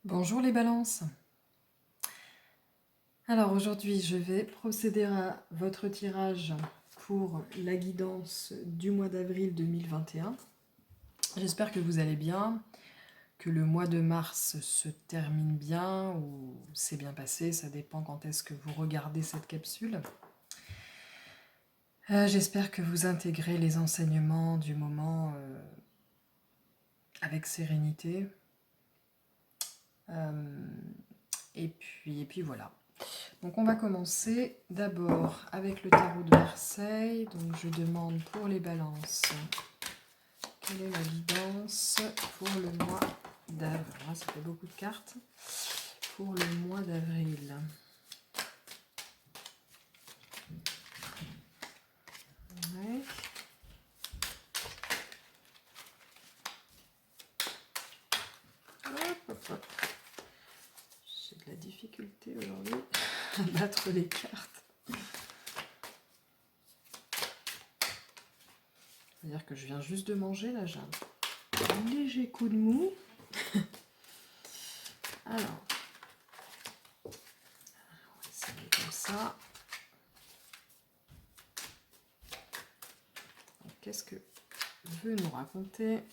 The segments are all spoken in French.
Bonjour les balances. Alors aujourd'hui je vais procéder à votre tirage pour la guidance du mois d'avril 2021. J'espère que vous allez bien, que le mois de mars se termine bien ou c'est bien passé, ça dépend quand est-ce que vous regardez cette capsule. J'espère que vous intégrez les enseignements du moment avec sérénité. Et puis voilà. Donc on va commencer d'abord avec le tarot de Marseille. Donc je demande pour les balances, quelle est la guidance pour le mois d'avril? Ça fait beaucoup de cartes. Pour le mois d'avril. Ouais. Hop, hop, hop. J'ai de la difficulté aujourd'hui à battre les cartes. C'est-à-dire que je viens juste de manger, là j'ai un léger coup de mou. Alors, on va essayer comme ça. Qu'est-ce que veut nous raconter?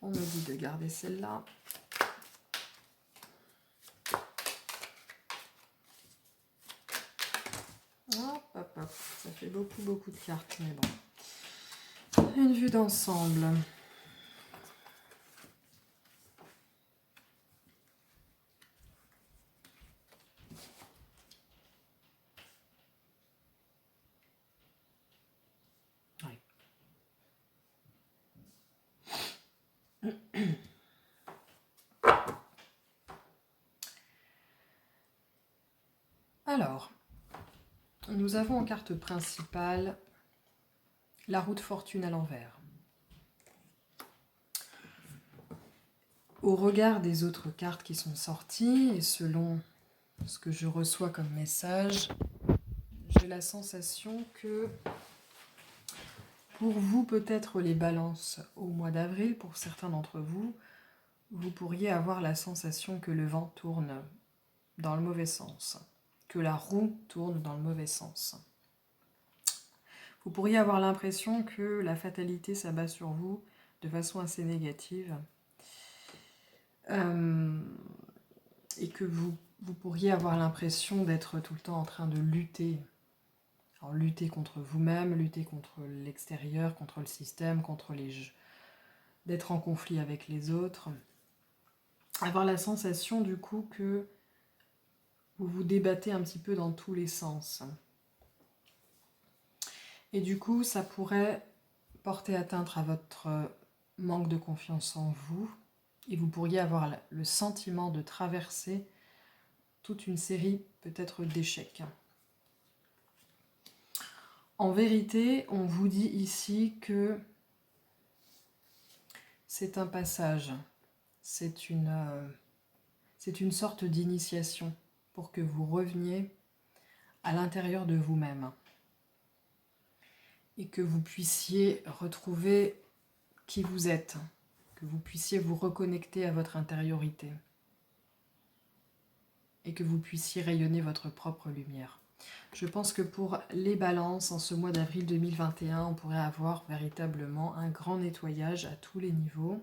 On me dit de garder celle-là. Hop, hop, hop. Ça fait beaucoup de cartes, mais bon. Une vue d'ensemble. Ouais. Alors, nous avons en carte principale la roue de fortune à l'envers. Au regard des autres cartes qui sont sorties, et selon ce que je reçois comme message, j'ai la sensation que pour vous, peut-être les balances au mois d'avril, pour certains d'entre vous, vous pourriez avoir la sensation que le vent tourne dans le mauvais sens, que la roue tourne dans le mauvais sens. Vous pourriez avoir l'impression que la fatalité s'abat sur vous de façon assez négative et que vous pourriez avoir l'impression d'être tout le temps en train de lutter. Alors, lutter contre vous-même, lutter contre l'extérieur, contre le système, contre les jeux, d'être en conflit avec les autres. Avoir la sensation du coup que vous vous débattez un petit peu dans tous les sens. Et du coup, ça pourrait porter atteinte à votre manque de confiance en vous et vous pourriez avoir le sentiment de traverser toute une série peut-être d'échecs. En vérité, on vous dit ici que c'est un passage, c'est une sorte d'initiation pour que vous reveniez à l'intérieur de vous-même et que vous puissiez retrouver qui vous êtes, que vous puissiez vous reconnecter à votre intériorité et que vous puissiez rayonner votre propre lumière. Je pense que pour les balances, en ce mois d'avril 2021, on pourrait avoir véritablement un grand nettoyage à tous les niveaux.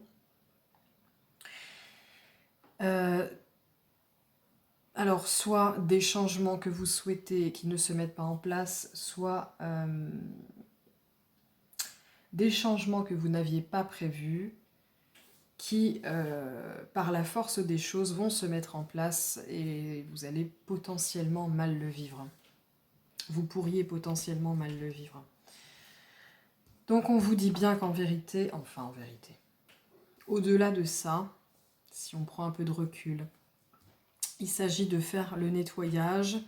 Alors, soit des changements que vous souhaitez qui ne se mettent pas en place, soit des changements que vous n'aviez pas prévus, qui, par la force des choses, vont se mettre en place et vous allez potentiellement mal le vivre. Vous pourriez potentiellement mal le vivre. Donc on vous dit bien qu'en vérité, au-delà de ça, si on prend un peu de recul, il s'agit de faire le nettoyage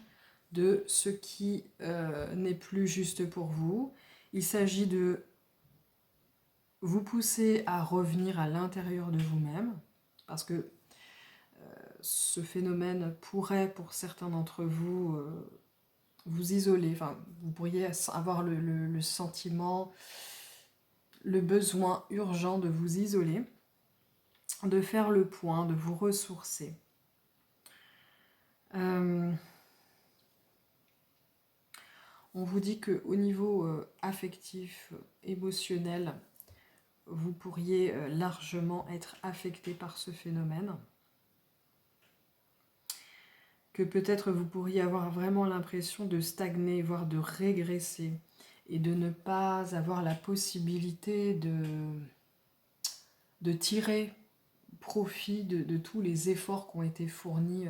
de ce qui n'est plus juste pour vous. Il s'agit de vous pousser à revenir à l'intérieur de vous-même, parce que ce phénomène pourrait, pour certains d'entre vous, vous isoler. Enfin, vous pourriez avoir le sentiment, le besoin urgent de vous isoler. de faire le point, de vous ressourcer. On vous dit qu'au niveau affectif, émotionnel, vous pourriez largement être affecté par ce phénomène. Que peut-être vous pourriez avoir vraiment l'impression de stagner, voire de régresser, et de ne pas avoir la possibilité de tirer profit de tous les efforts qui ont été fournis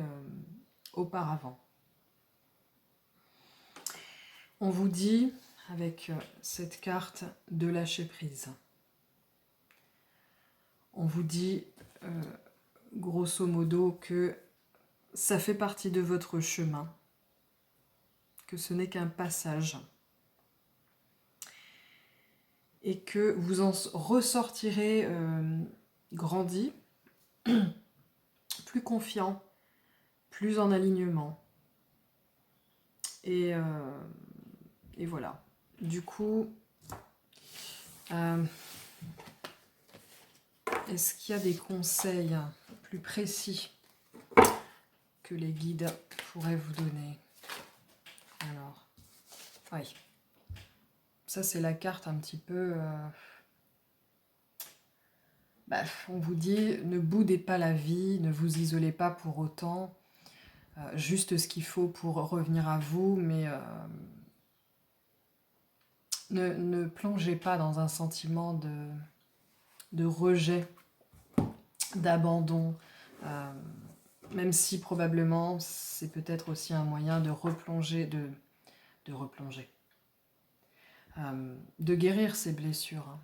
auparavant. On vous dit, avec cette carte, de lâcher prise. On vous dit, grosso modo, que ça fait partie de votre chemin, que ce n'est qu'un passage, et que vous en ressortirez grandi, plus confiant, plus en alignement. Et voilà. Du coup, est-ce qu'il y a des conseils plus précis que les guides pourraient vous donner? Alors, oui. Ça, c'est la carte un petit peu... on vous dit, ne boudez pas la vie, ne vous isolez pas pour autant. Juste ce qu'il faut pour revenir à vous, mais ne plongez pas dans un sentiment de rejet, d'abandon, même si probablement c'est peut-être aussi un moyen de replonger, de guérir ces blessures.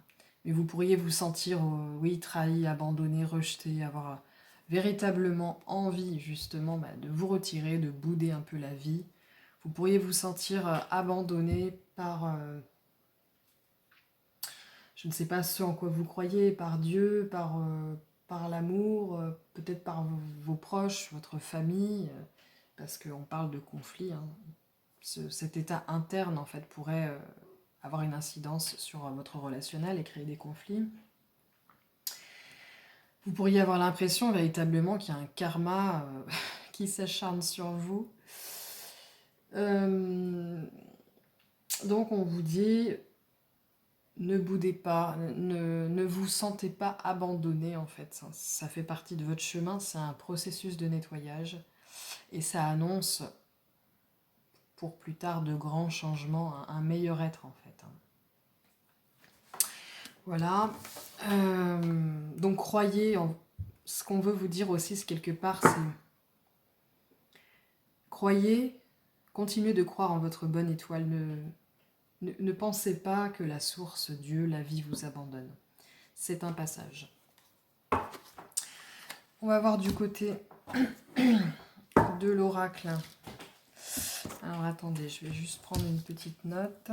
Mais vous pourriez vous sentir, oui, trahi, abandonné, rejeté, avoir véritablement envie justement de vous retirer, de bouder un peu la vie. Vous pourriez vous sentir abandonné par, je ne sais pas ce en quoi vous croyez, par Dieu, par l'amour, peut-être par vos proches, votre famille, parce qu'on parle de conflit. Cet état interne, en fait, pourrait avoir une incidence sur votre relationnel et créer des conflits. Vous pourriez avoir l'impression véritablement qu'il y a un karma qui s'acharne sur vous. Donc on vous dit, ne boudez pas, ne vous sentez pas abandonné en fait. Ça fait partie de votre chemin, c'est un processus de nettoyage et ça annonce pour plus tard de grands changements, un meilleur être en fait. Voilà. Donc croyez en... Ce qu'on veut vous dire aussi, c'est quelque part, c'est... Croyez, continuez de croire en votre bonne étoile. Ne pensez pas que la source, Dieu, la vie vous abandonne. C'est un passage. On va voir du côté de l'oracle. Alors attendez, je vais juste prendre une petite note.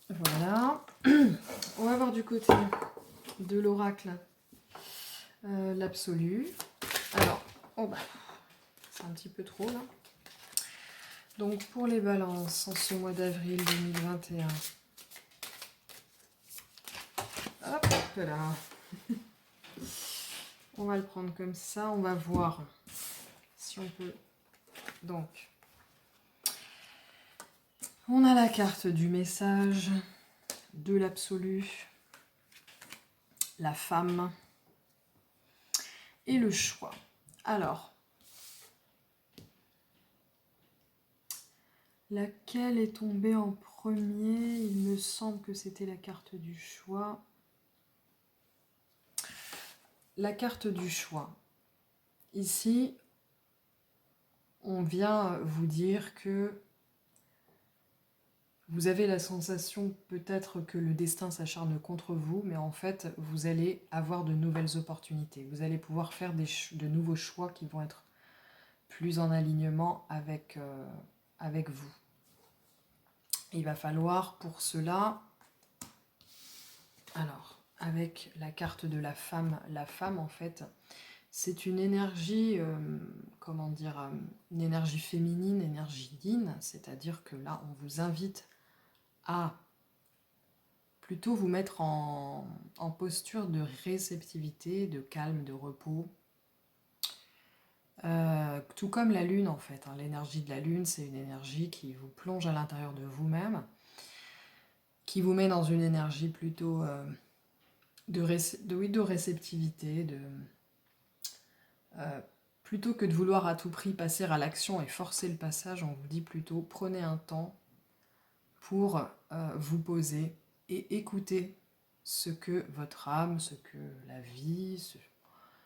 Voilà. On va voir du côté de l'oracle l'absolu. Alors, c'est un petit peu trop là. Donc pour les balances en ce mois d'avril 2021. Hop là. On va le prendre comme ça. On va voir si on peut. Donc, on a la carte du message, de l'absolu, la femme et le choix. Alors, laquelle est tombée en premier? Il me semble que c'était la carte du choix. La carte du choix. Ici, on vient vous dire que vous avez la sensation peut-être que le destin s'acharne contre vous, mais en fait, vous allez avoir de nouvelles opportunités. Vous allez pouvoir faire de nouveaux choix qui vont être plus en alignement avec vous. Il va falloir pour cela, alors, avec la carte de la femme en fait, C'est une énergie, comment dire, une énergie féminine, énergie yin, c'est-à-dire que là, on vous invite à plutôt vous mettre en posture de réceptivité, de calme, de repos. Tout comme la lune en fait, hein. L'énergie de la lune, c'est une énergie qui vous plonge à l'intérieur de vous-même, qui vous met dans une énergie plutôt de réceptivité, plutôt que de vouloir à tout prix passer à l'action et forcer le passage, on vous dit plutôt prenez un temps pour vous poser et écouter ce que votre âme, ce que la vie,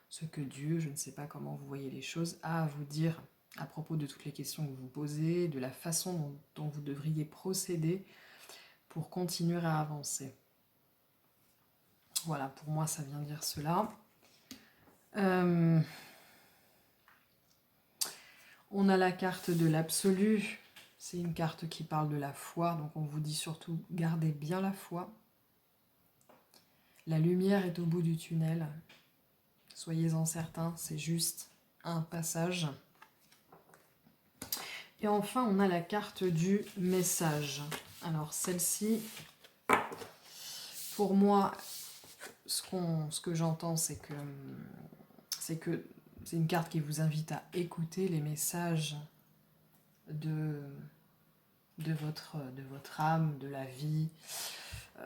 ce que Dieu, je ne sais pas comment vous voyez les choses, a à vous dire à propos de toutes les questions que vous vous posez, de la façon dont vous devriez procéder pour continuer à avancer. Voilà, pour moi, ça vient dire cela. On a la carte de l'absolu. C'est une carte qui parle de la foi, donc on vous dit surtout gardez bien la foi. La lumière est au bout du tunnel. Soyez-en certains, c'est juste un passage. Et enfin, on a la carte du message. Alors celle-ci, pour moi, ce que j'entends, c'est que c'est une carte qui vous invite à écouter les messages de votre âme, de la vie.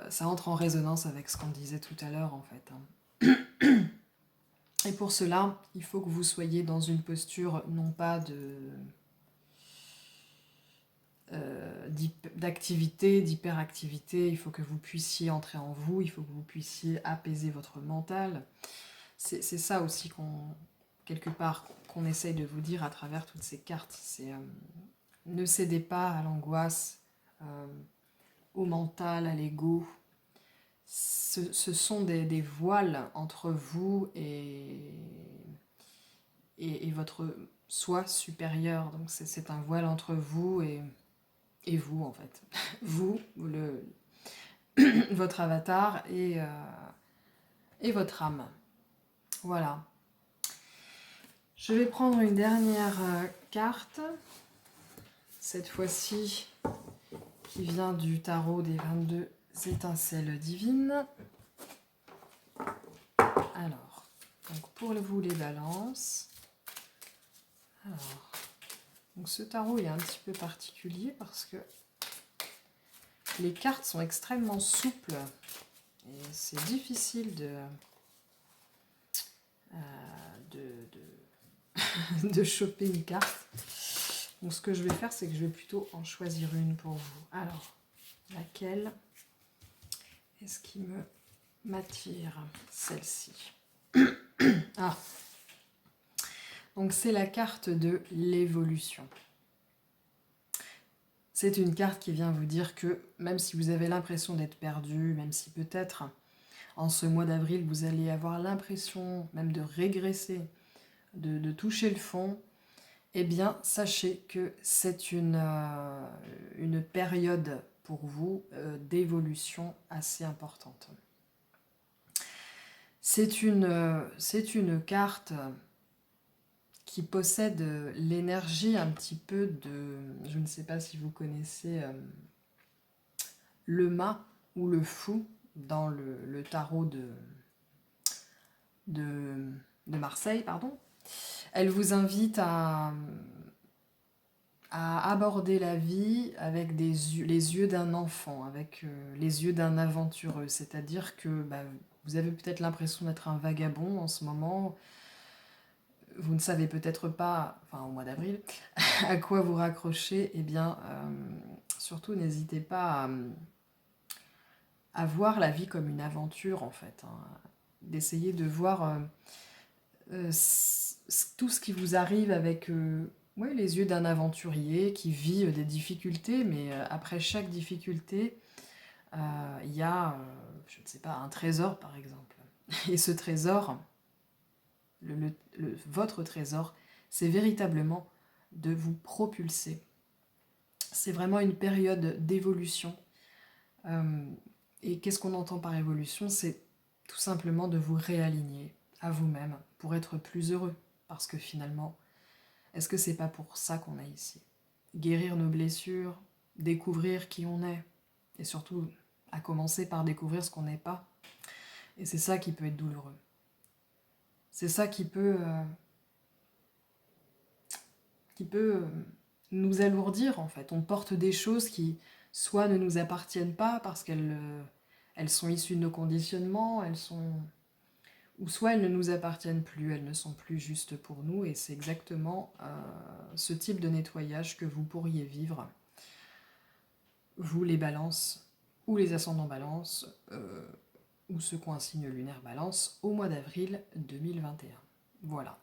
Ça entre en résonance avec ce qu'on disait tout à l'heure, en fait, hein. Et pour cela, il faut que vous soyez dans une posture non pas d'activité, d'hyperactivité. Il faut que vous puissiez entrer en vous, il faut que vous puissiez apaiser votre mental. C'est ça aussi quelque part, qu'on essaye de vous dire à travers toutes ces cartes. C'est ne cédez pas à l'angoisse, au mental, à l'ego. Ce sont des voiles entre vous et votre soi supérieur. Donc c'est un voile entre vous et vous, en fait. Vous, votre avatar et votre âme. Voilà. Je vais prendre une dernière carte, cette fois-ci qui vient du tarot des 22 étincelles divines. Alors, donc pour vous les balances. Alors, donc ce tarot est un petit peu particulier parce que les cartes sont extrêmement souples et c'est difficile de choper une carte. Donc ce que je vais faire, c'est que je vais plutôt en choisir une pour vous. Alors, laquelle est-ce qui m'attire? Celle-ci. Ah, donc c'est la carte de l'évolution. C'est une carte qui vient vous dire que même si vous avez l'impression d'être perdu, même si peut-être en ce mois d'avril vous allez avoir l'impression même de régresser, de toucher le fond, eh bien sachez que c'est une période pour vous d'évolution assez importante. C'est une carte qui possède l'énergie un petit peu de... Je ne sais pas si vous connaissez le mât ou le fou dans le tarot de Marseille, pardon. Elle vous invite à aborder la vie avec les yeux d'un enfant, avec les yeux d'un aventureux. C'est-à-dire que vous avez peut-être l'impression d'être un vagabond en ce moment. Vous ne savez peut-être pas, enfin au mois d'avril, à quoi vous raccrocher. Eh bien, surtout n'hésitez pas à voir la vie comme une aventure, en fait, hein. D'essayer de voir tout ce qui vous arrive avec les yeux d'un aventurier qui vit des difficultés, mais après chaque difficulté, il y a, je ne sais pas, un trésor par exemple. Et ce trésor, votre trésor, c'est véritablement de vous propulser. C'est vraiment une période d'évolution. Et qu'est-ce qu'on entend par évolution? C'est tout simplement de vous réaligner à vous-même pour être plus heureux. Parce que finalement, est-ce que c'est pas pour ça qu'on est ici? Guérir nos blessures, découvrir qui on est, et surtout à commencer par découvrir ce qu'on n'est pas. Et c'est ça qui peut être douloureux. C'est ça qui peut nous alourdir en fait. On porte des choses qui soit ne nous appartiennent pas parce qu'elles sont issues de nos conditionnements, ou soit elles ne nous appartiennent plus, elles ne sont plus justes pour nous, et c'est exactement ce type de nettoyage que vous pourriez vivre, vous les balances, ou les ascendants balance, ou ceux qui ont un signe lunaire balance, au mois d'avril 2021. Voilà.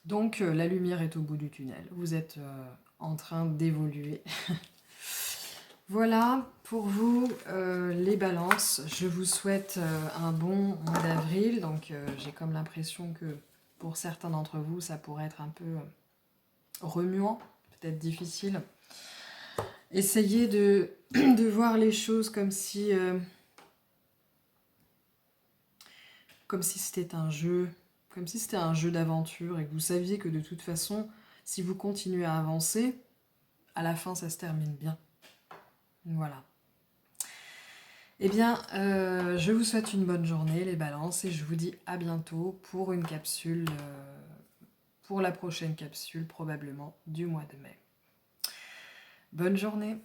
Donc la lumière est au bout du tunnel, vous êtes en train d'évoluer. Voilà pour vous les balances. Je vous souhaite un bon mois d'avril. Donc j'ai comme l'impression que pour certains d'entre vous ça pourrait être un peu remuant, peut-être difficile. Essayez de voir les choses comme si c'était un jeu, comme si c'était un jeu d'aventure et que vous saviez que de toute façon, si vous continuez à avancer, à la fin ça se termine bien. Voilà. Eh bien, je vous souhaite une bonne journée les balances et je vous dis à bientôt pour une capsule, pour la prochaine capsule probablement du mois de mai. Bonne journée!